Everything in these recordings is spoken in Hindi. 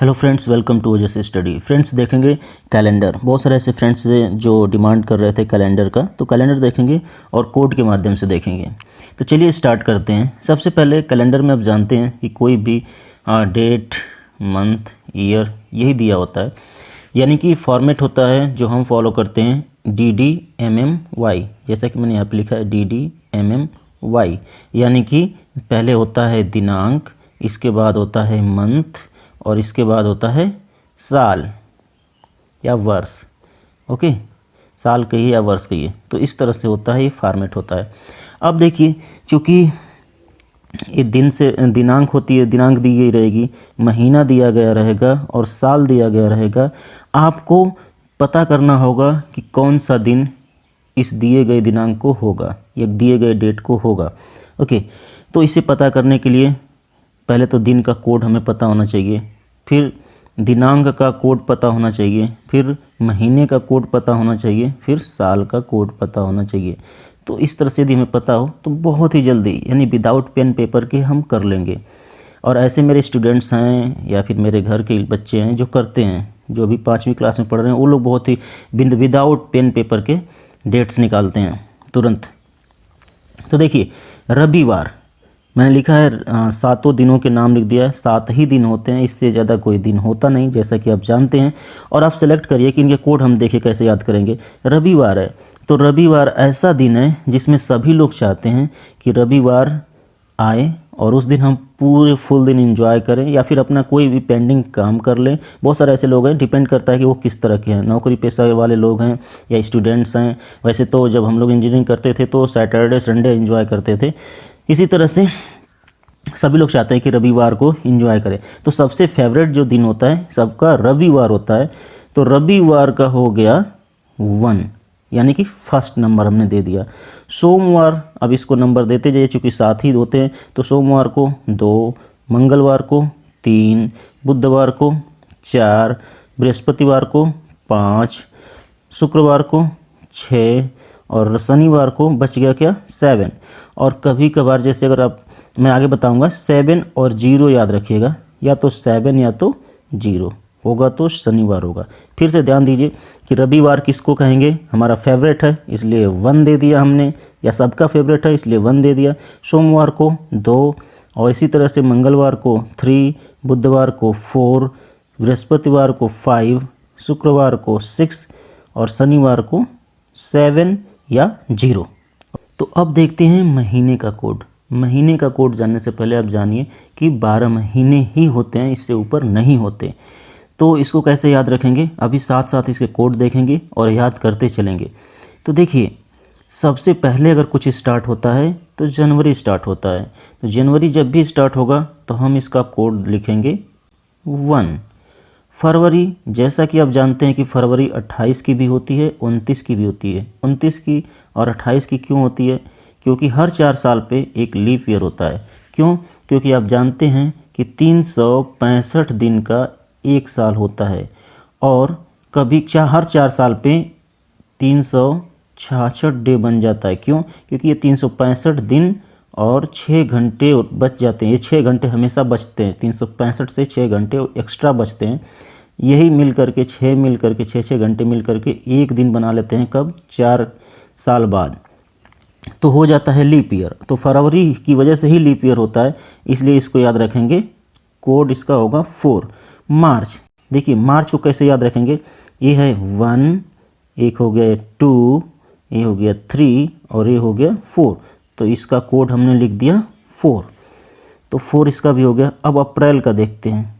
Hello friends, welcome to Ojas study. Friends देखेंगे कैलेंडर। बहुत सारे ऐसे फ्रेंड्स जो डिमांड कर रहे थे कैलेंडर का, तो कैलेंडर देखेंगे और कोड के माध्यम से देखेंगे। तो चलिए स्टार्ट करते हैं। सबसे पहले कैलेंडर में आप जानते हैं कि कोई भी डेट, मंथ, ईयर यही दिया होता है, यानी कि फॉर्मेट होता है जो हम फॉलो करते हैं DDMMY। जैसा कि मैंने यहाँ पे लिखा है DDMMY, यानी कि पहले होता है दिनांक, इसके बाद होता है मंथ और इसके बाद होता है साल या वर्ष। ओके, साल कहिए या वर्ष कहिए, तो इस तरह से होता है, ये फॉर्मेट होता है। अब देखिए, चूँकि ये दिन से दिनांक होती है, दिनांक दी गई रहेगी, महीना दिया गया रहेगा और साल दिया गया रहेगा। आपको पता करना होगा कि कौन सा दिन इस दिए गए दिनांक को होगा या दिए गए डेट को होगा। ओके, तो इसे पता करने के लिए पहले तो दिन का कोड हमें पता होना चाहिए, फिर दिनांक का कोड पता होना चाहिए, फिर महीने का कोड पता होना चाहिए, फिर साल का कोड पता होना चाहिए। तो इस तरह से यदि हमें पता हो तो बहुत ही जल्दी, यानी विदाउट पेन पेपर के हम कर लेंगे। और ऐसे मेरे स्टूडेंट्स हैं या फिर मेरे घर के बच्चे हैं जो करते हैं, जो अभी 5वीं क्लास में पढ़ रहे हैं, वो लोग बहुत ही विदाउट पेन पेपर के डेट्स निकालते हैं तुरंत। तो देखिए, रविवार मैंने लिखा है, 7 दिनों के नाम लिख दिया है। 7 ही दिन होते हैं, इससे ज़्यादा कोई दिन होता नहीं, जैसा कि आप जानते हैं। और आप सेलेक्ट करिए कि इनके कोड हम देखिए कैसे याद करेंगे। रविवार है तो रविवार ऐसा दिन है जिसमें सभी लोग चाहते हैं कि रविवार आए और उस दिन हम पूरे फुल दिन एंजॉय करें या फिर अपना कोई भी पेंडिंग काम कर लें। बहुत सारे ऐसे लोग हैं, डिपेंड करता है कि वो किस तरह के हैं, नौकरी पेशा वाले लोग हैं या स्टूडेंट्स हैं। वैसे तो जब हम लोग इंजीनियरिंग करते थे तो सैटरडे संडे एंजॉय करते थे। इसी तरह से सभी लोग चाहते हैं कि रविवार को एंजॉय करें। तो सबसे फेवरेट जो दिन होता है सबका रविवार होता है। तो रविवार का हो गया 1, यानी कि फर्स्ट नंबर हमने दे दिया। सोमवार, अब इसको नंबर देते जाइए चूँकि 7 ही होते हैं। तो सोमवार को 2, मंगलवार को 3, बुधवार को 4, बृहस्पतिवार को 5, शुक्रवार को 6 और शनिवार को बच गया क्या 7। और कभी कभार जैसे अगर आप, मैं आगे बताऊंगा, 7 और 0 याद रखिएगा, या तो 7 या तो 0 होगा तो शनिवार होगा। फिर से ध्यान दीजिए कि रविवार किसको कहेंगे, हमारा फेवरेट है इसलिए 1 दे दिया हमने, या सबका फेवरेट है इसलिए 1 दे दिया। सोमवार को 2 और इसी तरह से मंगलवार को 3, बुधवार को 4, बृहस्पतिवार को 5, शुक्रवार को 6 और शनिवार को 7 या 0। तो अब देखते हैं महीने का कोड। महीने का कोड जानने से पहले आप जानिए कि 12 महीने ही होते हैं, इससे ऊपर नहीं होते। तो इसको कैसे याद रखेंगे, अभी साथ साथ इसके कोड देखेंगे और याद करते चलेंगे। तो देखिए, सबसे पहले अगर कुछ स्टार्ट होता है तो जनवरी स्टार्ट होता है। तो जनवरी जब भी स्टार्ट होगा तो हम इसका कोड लिखेंगे 1। फरवरी, जैसा कि आप जानते हैं कि फरवरी 28 की भी होती है, 29 की भी होती है। 29 की और 28 की क्यों होती है? क्योंकि हर 4 साल पे एक लीप ईयर होता है। क्यों? क्योंकि आप जानते हैं कि 365 दिन का एक साल होता है और कभी हर 4 साल पे 366 डे बन जाता है। क्यों? क्योंकि ये 365 दिन और 6 घंटे बच जाते हैं। ये 6 घंटे हमेशा बचते हैं, 365 से 6 घंटे एक्स्ट्रा बचते हैं। यही मिल करके 6 मिल करके 6 घंटे मिल करके एक दिन बना लेते हैं। कब? 4 साल बाद, तो हो जाता है लीप ईयर। तो फरवरी की वजह से ही लीप ईयर होता है, इसलिए इसको याद रखेंगे। कोड इसका होगा 4। मार्च, देखिए मार्च को कैसे याद रखेंगे, ये है 1, एक हो गया 2, ये हो गया 3 और ये हो गया 4। तो इसका कोड हमने लिख दिया 4। तो 4 इसका भी हो गया। अब अप्रैल का देखते हैं।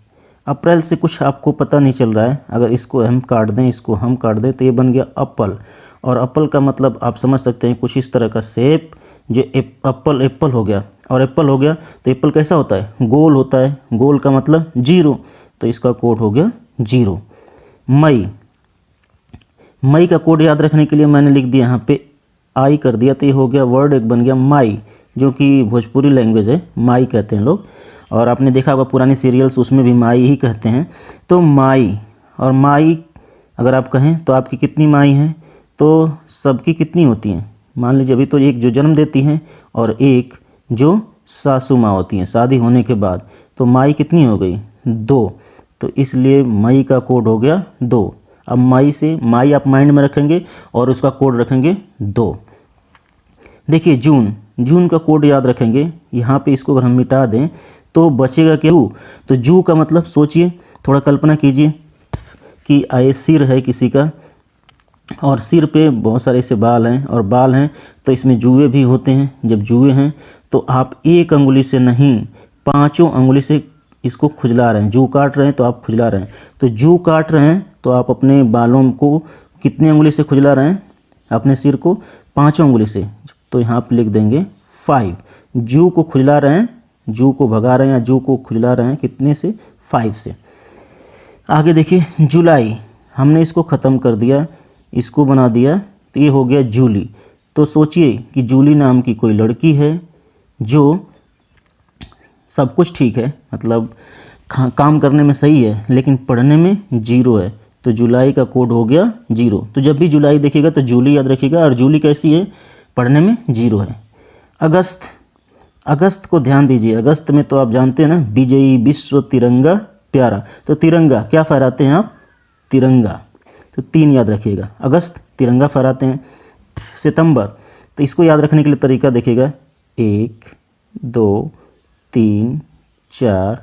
अप्रैल से कुछ आपको पता नहीं चल रहा है, अगर इसको हम काट दें, इसको हम काट दें तो ये बन गया एप्पल। और एप्पल का मतलब आप समझ सकते हैं कुछ इस तरह का शेप, जो एप्पल हो गया। और एप्पल हो गया तो एप्पल कैसा होता है? गोल होता है। गोल का मतलब 0, तो इसका कोड हो गया 0। मई, मई का कोड याद रखने के लिए मैंने लिख दिया यहाँ पे आई कर दिया, तो ये हो गया वर्ड एक बन गया माई, जो कि भोजपुरी लैंग्वेज है, माई कहते हैं लोग। और आपने देखा होगा पुरानी सीरियल्स, उसमें भी माई ही कहते हैं। तो माई, और माई अगर आप कहें तो आपकी कितनी माई हैं? तो सबकी कितनी होती हैं? मान लीजिए अभी तो एक जो जन्म देती हैं और एक जो सासू माँ होती हैं शादी होने के बाद। तो माई कितनी हो गई? 2। तो इसलिए मई का कोड हो गया 2। अब मई आप माइंड में रखेंगे और उसका कोड रखेंगे 2। देखिए जून का कोड याद रखेंगे। यहाँ पे इसको अगर हम मिटा दें तो बचेगा क्या? तो जू का मतलब सोचिए, थोड़ा कल्पना कीजिए कि आए सिर है किसी का और सिर पे बहुत सारे ऐसे बाल हैं और बाल हैं तो इसमें जुए भी होते हैं। जब जुए हैं तो आप एक अंगुली से नहीं 5 अंगुली से इसको खुजला रहे हैं। जू काट रहे हैं तो आप खुजला रहे हैं। तो जू काट रहे हैं तो आप अपने बालों को कितने अंगुली से खुजला रहे हैं? अपने सिर को 5 अंगुली से। तो यहाँ पर लिख देंगे 5। जू को खुजला रहे हैं, जू को भगा रहे हैं या जू को खुजला रहे हैं कितने से? 5 से। आगे देखिए जुलाई, हमने इसको ख़त्म कर दिया, इसको बना दिया तो ये हो गया जूली। तो सोचिए कि जूली नाम की कोई लड़की है जो सब कुछ ठीक है, मतलब काम करने में सही है लेकिन पढ़ने में 0 है। तो जुलाई का कोड हो गया 0। तो जब भी जुलाई देखिएगा तो जूली याद रखिएगा। और जूली कैसी है? पढ़ने में 0 है। अगस्त को ध्यान दीजिए। अगस्त में तो आप जानते हैं ना, विजयी विश्व तिरंगा प्यारा। तो तिरंगा क्या फहराते हैं आप? तिरंगा। तो 3 याद रखिएगा। अगस्त तिरंगा फहराते हैं। सितंबर, तो इसको याद रखने के लिए तरीका देखिएगा, 1 2 3 4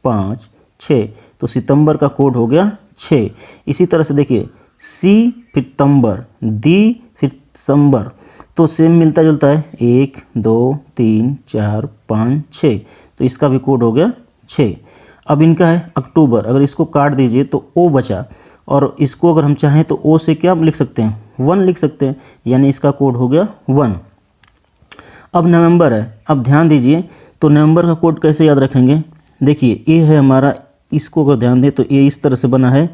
5 6। तो सितंबर का कोड हो गया 6। इसी तरह से देखिए सी फिर तंबर, दी फिर संबर, तो सेम मिलता जुलता है, 1 2 3 4 5 6। तो इसका भी कोड हो गया 6। अब इनका है अक्टूबर। अगर इसको काट दीजिए तो ओ बचा और इसको अगर हम चाहें तो ओ से क्या लिख सकते हैं? 1 लिख सकते हैं, यानी इसका कोड हो गया 1। अब नवंबर है। अब ध्यान दीजिए, तो नवंबर का कोड कैसे याद रखेंगे? देखिए ए है हमारा, इसको अगर ध्यान दें तो ए इस तरह से बना है,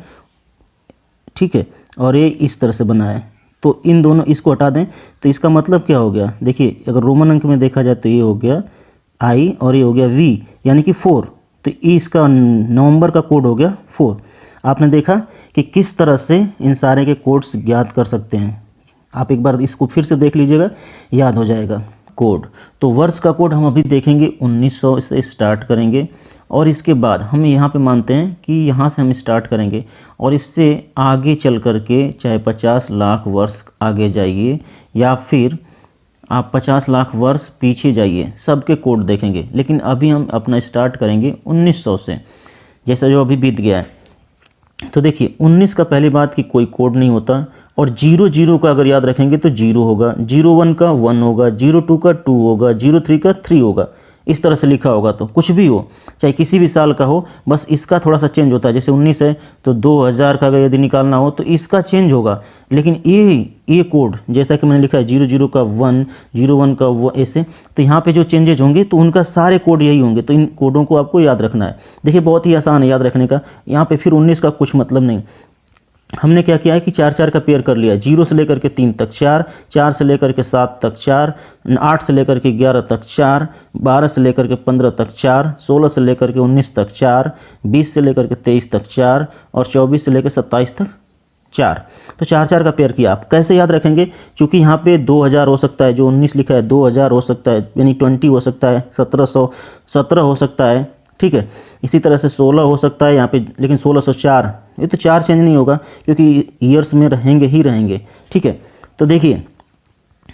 ठीक है, और ए इस तरह से बना है। तो इन दोनों, इसको हटा दें तो इसका मतलब क्या हो गया? देखिए अगर रोमन अंक में देखा जाए तो ये हो गया आई और ये हो गया वी, यानी कि 4। तो इसका नवंबर का कोड हो गया 4। आपने देखा कि किस तरह से इन सारे के कोड्स याद कर सकते हैं। आप एक बार इसको फिर से देख लीजिएगा, याद हो जाएगा कोड। तो वर्ष का कोड हम अभी देखेंगे 1900 से स्टार्ट करेंगे और इसके बाद हम यहाँ पे मानते हैं कि यहाँ से हम स्टार्ट करेंगे और इससे आगे चल कर के चाहे 50 लाख वर्ष आगे जाइए या फिर आप 50 लाख वर्ष पीछे जाइए, सबके कोड देखेंगे। लेकिन अभी हम अपना स्टार्ट करेंगे 1900 से, जैसा जो अभी बीत गया है। तो देखिए 19 का पहली बात कि कोई कोड नहीं होता और 00 का अगर याद रखेंगे तो 0 होगा, 01 का 1 होगा, 02 का 2 होगा, 03 का 3 होगा। इस तरह से लिखा होगा तो कुछ भी हो, चाहे किसी भी साल का हो, बस इसका थोड़ा सा चेंज होता है। जैसे 19 है तो 2000 का अगर यदि निकालना हो तो इसका चेंज होगा। लेकिन ये कोड जैसा कि मैंने लिखा है 00 का 1, 01 का वो, ऐसे तो यहाँ पे जो चेंजेज होंगे तो उनका सारे कोड यही होंगे। तो इन कोडों को आपको याद रखना है। देखिए बहुत ही आसान है याद रखने का। यहाँ पे फिर 19 का कुछ मतलब नहीं। हमने क्या किया है कि 4 4 का पेयर कर लिया, 0 से लेकर के 3 तक 4, 4 से लेकर के 7 तक 4, 8 से लेकर के 11 तक 4, 12 से लेकर के 15 तक 4, 16 से लेकर के 19 तक 4, 20 से लेकर के 23 तक 4 और 24 से लेकर 27 तक 4। तो 4 4 का पेयर किया। आप कैसे याद रखेंगे? क्योंकि यहाँ पे 2000 हो सकता है, जो 19 लिखा है 2000 हो सकता है, यानी 20 हो सकता है, 1717 हो सकता है, ठीक है। इसी तरह से 16 हो सकता है यहाँ पे, लेकिन 1604 ये तो 4 चेंज नहीं होगा क्योंकि ईयर्स में रहेंगे ही रहेंगे, ठीक है। तो देखिए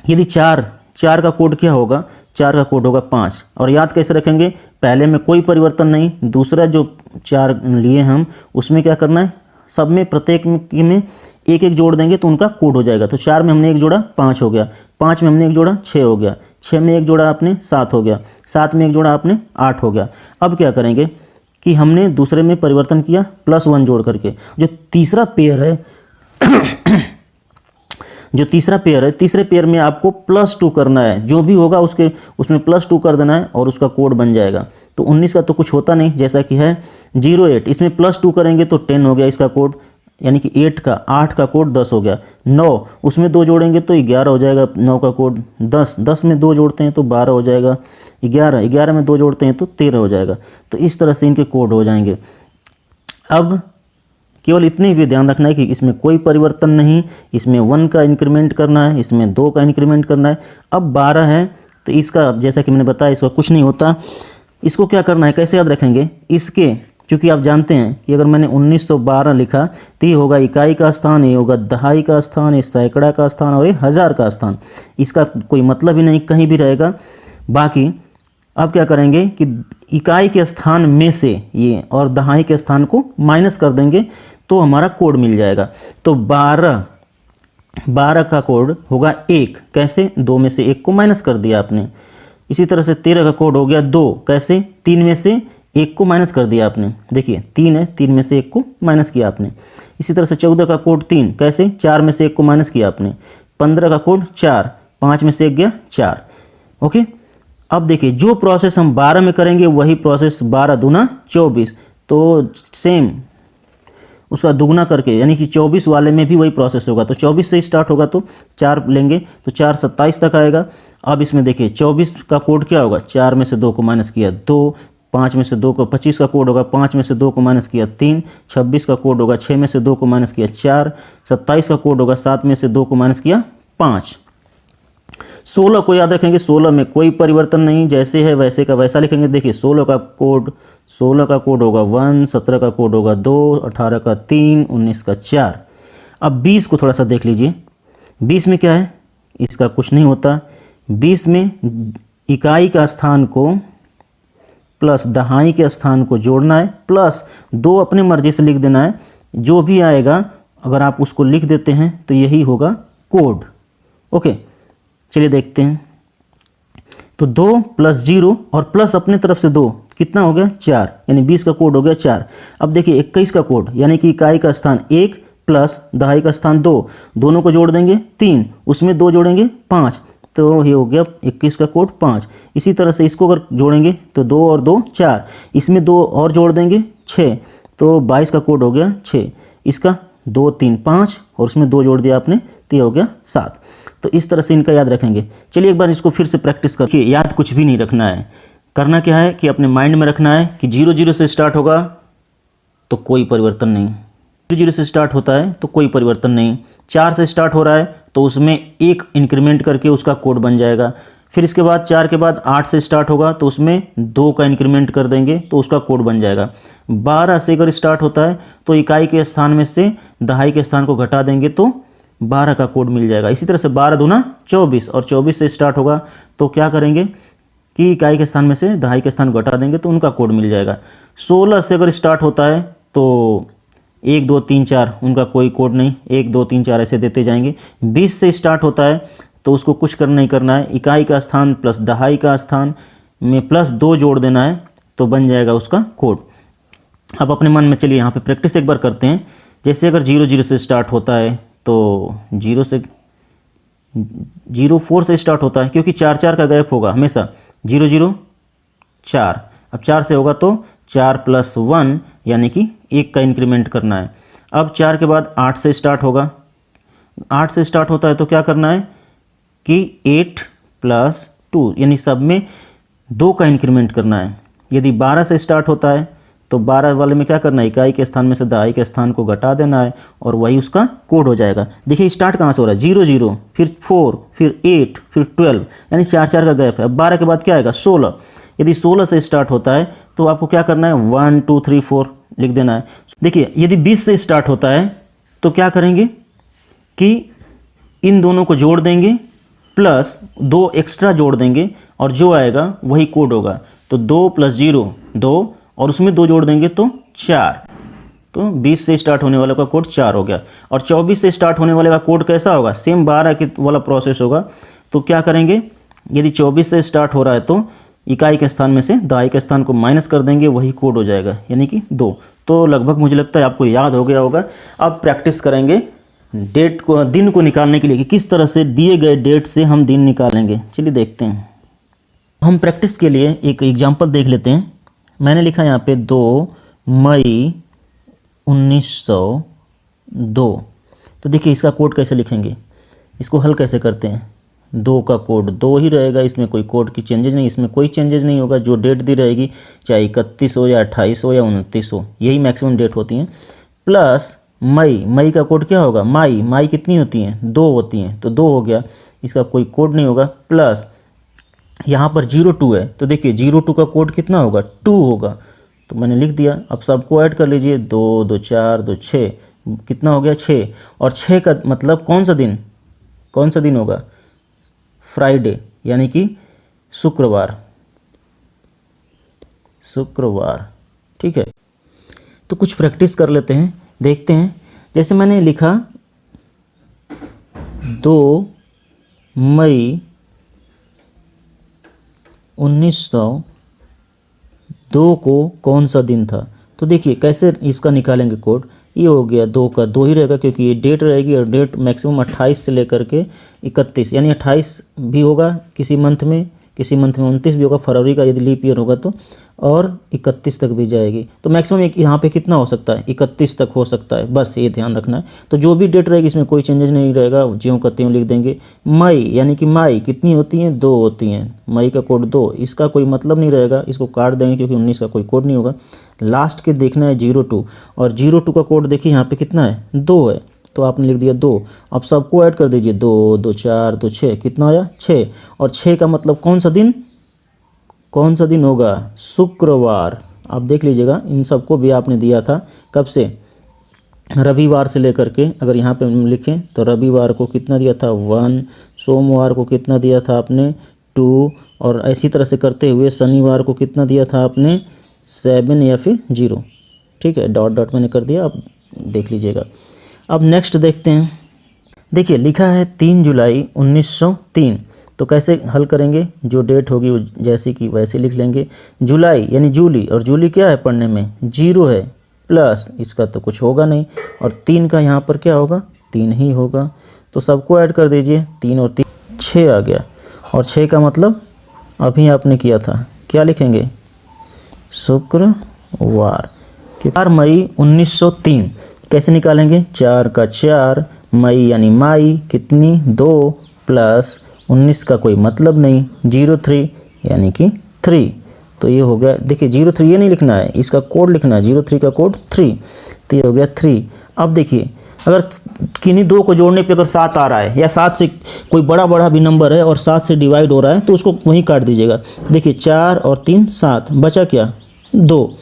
यदि 4 का कोड क्या होगा? 4 का कोड होगा 5। और याद कैसे रखेंगे? पहले में कोई परिवर्तन नहीं, दूसरा जो 4 लिए हम उसमें क्या करना है, सब में प्रत्येक में एक एक जोड़ देंगे तो उनका कोड हो जाएगा। तो 4 में हमने एक जोड़ा 5 हो गया, 5 में हमने एक जोड़ा 6 हो गया, 6 में एक जोड़ा आपने 7 हो गया, 7 में एक जोड़ा आपने 8 हो गया। अब क्या करेंगे कि हमने दूसरे में परिवर्तन किया +1 जोड़ करके। जो तीसरा पेयर है तीसरे पेयर में आपको +2 करना है। जो भी होगा उसमें +2 कर देना है और उसका कोड बन जाएगा। तो 19 का तो कुछ होता नहीं, जैसा कि है 08, इसमें +2 करेंगे तो 10 हो गया इसका कोड, यानी कि 8 का कोड 10 हो गया। 9 उसमें 2 जोड़ेंगे तो 11 हो जाएगा 9 का कोड। 10 में 2 जोड़ते हैं तो 12 हो जाएगा। 11 में 2 जोड़ते हैं तो 13 हो जाएगा। तो इस तरह से इनके कोड हो जाएंगे। अब केवल इतने भी ध्यान रखना है कि इसमें कोई परिवर्तन नहीं, इसमें 1 का इंक्रीमेंट करना है, इसमें 2 का इंक्रीमेंट करना है। अब 12 है तो इसका जैसा कि मैंने बताया इसका कुछ नहीं होता। इसको क्या करना है, कैसे याद रखेंगे? इसके क्योंकि आप जानते हैं कि अगर मैंने 1912 लिखा तो ये होगा इकाई का स्थान, ये होगा दहाई का स्थान, ये सैकड़ा का स्थान और ये हज़ार का स्थान। इसका कोई मतलब ही नहीं, कहीं भी रहेगा। बाकी अब क्या करेंगे कि इकाई के स्थान में से ये और दहाई के स्थान को माइनस कर देंगे तो हमारा कोड मिल जाएगा। तो 12 का कोड होगा 1, कैसे? 2 में से 1 को माइनस कर दिया आपने। इसी तरह से 13 का कोड हो गया 2, कैसे? 3 में से 1 को माइनस कर दिया आपने। देखिए 3 है, 3 में से 1 को माइनस किया आपने। इसी तरह से 14 का कोड 3, कैसे? 4 में से 1 को माइनस किया आपने। 15 का कोड 4, 5 में से 1 गया 4। ओके, अब देखिए जो प्रोसेस हम 12 में करेंगे वही प्रोसेस 12 दूना 24, तो सेम उसका दुगना करके, यानी कि 24 वाले में भी वही प्रोसेस होगा। तो 24 से स्टार्ट होगा तो 4 लेंगे तो 4 27 तक आएगा। अब इसमें देखिए 24 का कोड क्या होगा? 4 में से 2 को माइनस किया 2, 5 में से 2 को, 25 का कोड होगा 5 में से 2 को माइनस किया 3, 26 का कोड होगा 6 में से 2 को माइनस किया 4, 27 का कोड होगा 7 में से 2 को माइनस किया 5। 16 को याद रखेंगे, 16 में कोई परिवर्तन नहीं, जैसे है वैसे का वैसा लिखेंगे। देखिए 16 का कोड होगा 1, 17 का कोड होगा 2, 18 का 3, 19 का 4। अब 20 को थोड़ा सा देख लीजिए। 20 में क्या है? इसका कुछ नहीं होता। 20 में इकाई का स्थान को प्लस दहाई के स्थान को जोड़ना है, प्लस 2 अपने मर्जी से लिख देना है। जो भी आएगा अगर आप उसको लिख देते हैं तो यही होगा कोड। ओके, चलिए देखते हैं। तो 2 प्लस 0 और प्लस अपने तरफ से 2 कितना हो गया? 4, यानी 20 का कोड हो गया 4। अब देखिए 21 का कोड, यानी कि इकाई का स्थान 1 प्लस दहाई का स्थान 2, दोनों को जोड़ देंगे 3, उसमें 2 जोड़ेंगे 5, तो ये हो गया 21 का कोड 5। इसी तरह से इसको अगर जोड़ेंगे तो 2 और 2 4, इसमें 2 और जोड़ देंगे 6, तो 22 का कोड हो गया 6। इसका 2 3 5 और उसमें 2 जोड़ दिया आपने तो ये हो गया 7। तो इस तरह से इनका याद रखेंगे। चलिए एक बार इसको फिर से प्रैक्टिस करके, याद कुछ भी नहीं रखना है, करना क्या है कि अपने माइंड में रखना है कि 0 0 से स्टार्ट होगा तो कोई परिवर्तन नहीं, 0 0 से स्टार्ट होता है तो कोई परिवर्तन नहीं, 4 से स्टार्ट हो रहा है तो उसमें 1 इंक्रीमेंट करके उसका कोड बन जाएगा। फिर इसके बाद 4 के बाद 8 से स्टार्ट होगा तो उसमें 2 का इंक्रीमेंट कर देंगे तो उसका कोड बन जाएगा। 12 से अगर स्टार्ट होता है तो इकाई के स्थान में से दहाई के स्थान को घटा देंगे तो 12 का कोड मिल जाएगा। इसी तरह से 12 दूना 24 और 24 से स्टार्ट होगा तो क्या करेंगे कि इकाई के स्थान में से दहाई के स्थान घटा देंगे तो उनका कोड मिल जाएगा। 16 से अगर स्टार्ट होता है तो 1 2 3 4 उनका कोई कोड नहीं, 1 2 3 4 ऐसे देते जाएंगे। 20 से स्टार्ट होता है तो उसको कुछ करना नहीं करना है, इकाई का स्थान प्लस दहाई का स्थान में प्लस 2 जोड़ देना है तो बन जाएगा उसका कोड। अब अपने मन में चलिए यहाँ पे प्रैक्टिस एक बार करते हैं। जैसे अगर 0 0 से स्टार्ट होता है तो 0 4 से स्टार्ट होता है, क्योंकि 4 4 का गैप होगा हमेशा। 0 0 4, अब 4 से होगा तो 4 प्लस 1 यानी कि 1 का इंक्रीमेंट करना है। अब 4 के बाद 8 से स्टार्ट होगा, 8 से स्टार्ट होता है तो क्या करना है कि 8 प्लस 2 यानी सब में 2 का इंक्रीमेंट करना है। यदि 12 से स्टार्ट होता है तो 12 वाले में क्या करना है, इकाई के स्थान में से दहाई के स्थान को घटा देना है और वही उसका कोड हो जाएगा। देखिए स्टार्ट कहाँ से हो रहा है, 0 0 फिर 4 फिर 8 फिर 12 यानी 4 4 का गैप है। अब 12 के बाद क्या आएगा 16, यदि 16 से स्टार्ट होता है तो आपको क्या करना है 1 2 3 4 लिख देना है। देखिए यदि 20 से स्टार्ट होता है तो क्या करेंगे कि इन दोनों को जोड़ देंगे प्लस 2 एक्स्ट्रा जोड़ देंगे और जो आएगा वही कोड होगा। तो 2 प्लस 0 2 और उसमें 2 जोड़ देंगे तो 4, तो 20 से स्टार्ट होने वाले का कोड 4 हो गया। और 24 से स्टार्ट होने वाले का कोड कैसा होगा, सेम 12 के वाला प्रोसेस होगा। तो क्या करेंगे, यदि 24 से स्टार्ट हो रहा है तो इकाई के स्थान में से दहाई के स्थान को माइनस कर देंगे, वही कोड हो जाएगा यानी कि 2। तो लगभग मुझे लगता है आपको याद हो गया होगा। अब प्रैक्टिस करेंगे डेट को, दिन को निकालने के लिए कि किस तरह से दिए गए डेट से हम दिन निकालेंगे। चलिए देखते हैं। हम प्रैक्टिस के लिए एक एग्जाम्पल देख लेते हैं। मैंने लिखा यहाँ पे 2 मई 1902। तो देखिए इसका कोड कैसे लिखेंगे, इसको हल कैसे करते हैं। 2 का कोड 2 ही रहेगा, इसमें कोई कोड की चेंजेज नहीं, इसमें कोई चेंजेज नहीं होगा। जो डेट दी रहेगी चाहे 31 हो या 28 हो या 29 हो, यही मैक्सिमम डेट होती हैं। प्लस मई का कोड क्या होगा, माई कितनी होती हैं 2 होती हैं, तो 2 हो गया, इसका कोई कोड नहीं होगा। प्लस यहाँ पर 02 है तो देखिए 02 का कोड कितना होगा 2 होगा, तो मैंने लिख दिया। अब सबको ऐड कर लीजिए, 2 2 4 2 6, कितना हो गया 6। और 6 का मतलब कौन सा दिन होगा? फ्राइडे, यानी कि शुक्रवार। ठीक है, तो कुछ प्रैक्टिस कर लेते हैं, देखते हैं। जैसे मैंने लिखा 2 मई 1902 को कौन सा दिन था। तो देखिए कैसे इसका निकालेंगे कोड। ये हो गया 2 का 2 ही रहेगा, क्योंकि ये डेट रहेगी और डेट मैक्सिमम 28 से लेकर के 31, यानी 28 भी होगा किसी मंथ में 29 भी होगा फरवरी का यदि लीप ईयर होगा तो, और 31 तक भी जाएगी। तो मैक्सिमम यहाँ पे कितना हो सकता है? 31 तक हो सकता है, बस ये ध्यान रखना है। तो जो भी डेट रहेगी इसमें कोई चेंजेस नहीं रहेगा, ज्यों का त्यों लिख देंगे। मई, यानी कि माई कितनी होती हैं? 2 होती हैं। मई का कोड 2, इसका कोई मतलब नहीं रहेगा, इसको काट देंगे क्योंकि 19 का कोई कोड नहीं होगा। लास्ट के देखना है 02, और 02 का कोड देखिए यहाँ पे कितना है? 2 है, तो आपने लिख दिया 2। अब सबको ऐड कर दीजिए, 2 2 4 2 6, कितना आया? 6। और 6 का मतलब कौन सा दिन होगा? शुक्रवार। आप देख लीजिएगा, इन सबको भी आपने दिया था कब से? रविवार से लेकर के। अगर यहाँ पे हम लिखें तो रविवार को कितना दिया था? 1। सोमवार को कितना दिया था आपने? 2। और इसी तरह से करते हुए शनिवार को कितना दिया था आपने? 7 या फिर 0। ठीक है, डॉट डॉट मैंने कर दिया, आप देख लीजिएगा। अब नेक्स्ट देखते हैं। देखिए लिखा है 3 जुलाई 1903, तो कैसे हल करेंगे? जो डेट होगी वो जैसी कि वैसे लिख लेंगे। जुलाई यानी जूली, और जूली क्या है पढ़ने में? 0 है, प्लस इसका तो कुछ होगा नहीं, और 3 का यहाँ पर क्या होगा? 3 ही होगा। तो सबको ऐड कर दीजिए, 3 और 3 6 आ गया। और 6 का मतलब अभी आपने किया था, क्या लिखेंगे? शुक्रवार। 4 मई 1903 कैसे निकालेंगे? 4 का 4, मई यानी माई कितनी? 2, प्लस 19 का कोई मतलब नहीं, 03 यानी कि 3। तो ये हो गया। देखिए 03 ये नहीं लिखना है, इसका कोड लिखना है, 03 का कोड 3। तो ये हो गया 3। अब देखिए अगर किन्हीं दो को जोड़ने पे अगर 7 आ रहा है, या 7 से कोई बड़ा भी नंबर है और 7 से डिवाइड हो रहा है, तो उसको वहीं काट दीजिएगा। देखिए 4 और 3 7, बचा क्या? 2,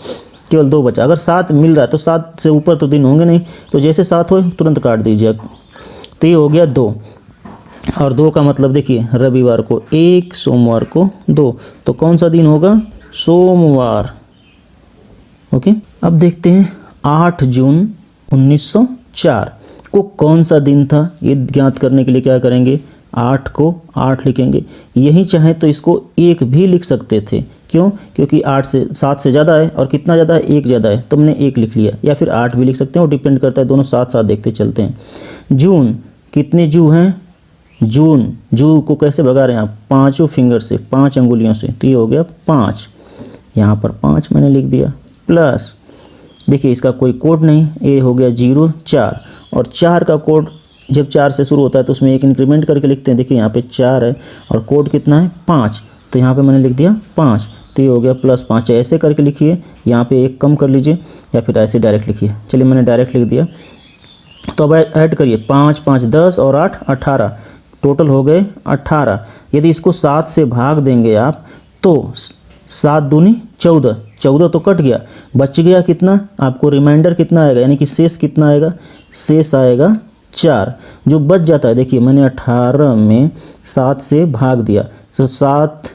केवल 2 बचा। अगर 7 मिल रहा है तो 7 से ऊपर तो दिन होंगे नहीं, तो जैसे 7 हो तुरंत काट दीजिए। तो ये हो गया 2, और 2 का मतलब देखिए रविवार को 1, सोमवार को 2, तो कौन सा दिन होगा? सोमवार। ओके, अब देखते हैं 8 जून 1904 को कौन सा दिन था। ये ज्ञात करने के लिए क्या करेंगे? 8 को 8 लिखेंगे। यही चाहे तो इसको 1 भी लिख सकते थे, क्यों? क्योंकि 7 से ज़्यादा है, और कितना ज़्यादा है? 1 ज़्यादा है, तो हमने 1 लिख लिया। या फिर 8 भी लिख सकते हैं, वो डिपेंड करता है, दोनों साथ साथ देखते चलते हैं। जून, कितने जू हैं? जू को कैसे भगा रहे हैं आप? 5 फिंगर से, 5 अंगुलियों से, तो ये हो गया 5। यहाँ पर 5 मैंने लिख दिया, प्लस देखिए इसका कोई कोड नहीं, ये हो गया 0 4। और 4 का कोड जब 4 से शुरू होता है तो उसमें एक इंक्रीमेंट करके लिखते हैं। देखिए यहाँ पे 4 है और कोड कितना है? 5, तो यहाँ पे मैंने लिख दिया 5, तो ये हो गया +5। ऐसे करके लिखिए, यहाँ पे एक कम कर लीजिए, या फिर ऐसे डायरेक्ट लिखिए। चलिए मैंने डायरेक्ट लिख दिया। तो अब ऐड करिए, 5 5 10 और 8 18, टोटल हो गए 18। यदि इसको 7 से भाग देंगे आप तो 7 दूनी 14, 14 तो कट गया, बच गया कितना? आपको रिमाइंडर कितना आएगा, यानी कि शेष कितना आएगा? शेष आएगा 4। जो बच जाता है, देखिए मैंने 18 में 7 से भाग दिया, तो 7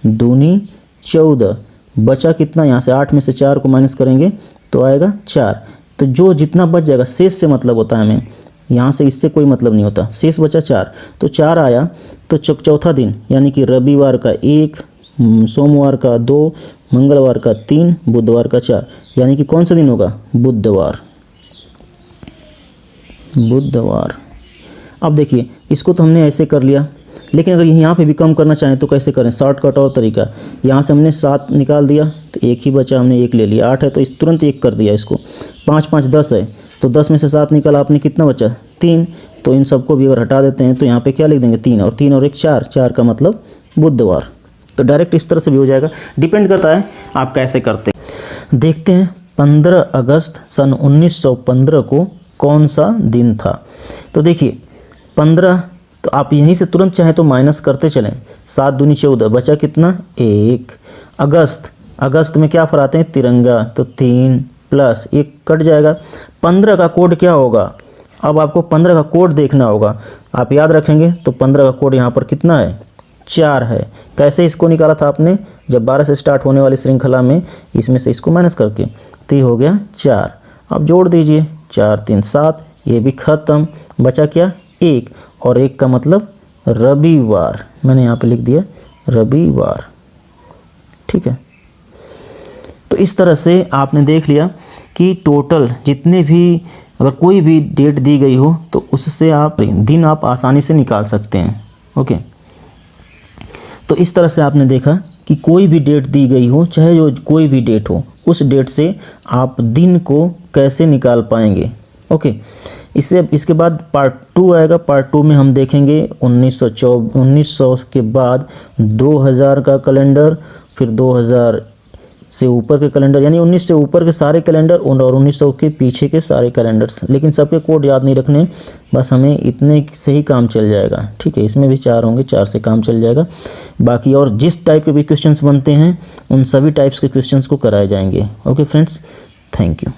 दूनी 14, बचा कितना? यहाँ से 8 में से 4 को माइनस करेंगे तो आएगा 4। तो जो जितना बच जाएगा, शेष से मतलब होता है हमें, यहाँ से इससे कोई मतलब नहीं होता, शेष बचा 4, तो 4 आया। तो चौथा दिन यानी कि रविवार का 1, सोमवार का 2, मंगलवार का 3, बुधवार का 4, यानी कि कौन सा दिन होगा? बुधवार। अब देखिए इसको तो हमने ऐसे कर लिया, लेकिन अगर यहाँ पे भी कम करना चाहें तो कैसे करें? शॉर्टकट और तरीका, यहाँ से हमने 7 निकाल दिया तो 1 ही बचा, हमने 1 ले लिया। 8 है तो इस तुरंत 1 कर दिया इसको। 5 5 10 है, तो 10 में से 7 निकाला आपने, कितना बचा? 3। तो इन सबको भी अगर हटा देते हैं तो यहाँ पे क्या लिख देंगे? 3 और 3 और 1 4, 4 का मतलब बुधवार। तो डायरेक्ट इस तरह से भी हो जाएगा, डिपेंड करता है आप कैसे करते हैं। देखते हैं 15 अगस्त सन 1915 को कौन सा दिन था। तो देखिए 15, तो आप यहीं से तुरंत चाहें तो माइनस करते चलें, 7 दूनी 14, बचा कितना? 1। अगस्त अगस्त में क्या फहराते हैं? तिरंगा। तो 3 प्लस 1 कट जाएगा। 15 का कोड क्या होगा? अब आपको 15 का कोड देखना होगा। आप याद रखेंगे तो 15 का कोड यहाँ पर कितना है? 4 है। कैसे इसको निकाला था आपने? जब 12 से स्टार्ट होने वाली श्रृंखला में इसमें से इसको माइनस करके, तो ये हो गया 4। अब जोड़ दीजिए, 4 3 7, ये भी खत्म। बचा क्या? 1, और 1 का मतलब रविवार। मैंने यहाँ पे लिख दिया रविवार। ठीक है, तो इस तरह से आपने देख लिया कि टोटल जितने भी, अगर कोई भी डेट दी गई हो तो उससे आप दिन आप आसानी से निकाल सकते हैं। ओके, तो इस तरह से आपने देखा कि कोई भी डेट दी गई हो, चाहे जो कोई भी डेट हो, उस डेट से आप दिन को कैसे निकाल पाएंगे। ओके, इसके बाद पार्ट 2 आएगा। पार्ट 2 में हम देखेंगे 1900 के बाद 2000 का कैलेंडर, फिर 2000 से ऊपर के कैलेंडर, यानी 19 से ऊपर के सारे कैलेंडर और 1900 के पीछे के सारे कैलेंडर्स। लेकिन सबके कोड याद नहीं रखने, बस हमें इतने से ही काम चल जाएगा। ठीक है, इसमें भी 4 होंगे, 4 से काम चल जाएगा। बाकी और जिस टाइप के भी क्वेश्चंस बनते हैं उन सभी टाइप्स के क्वेश्चंस को कराए जाएंगे। Okay friends, thank you.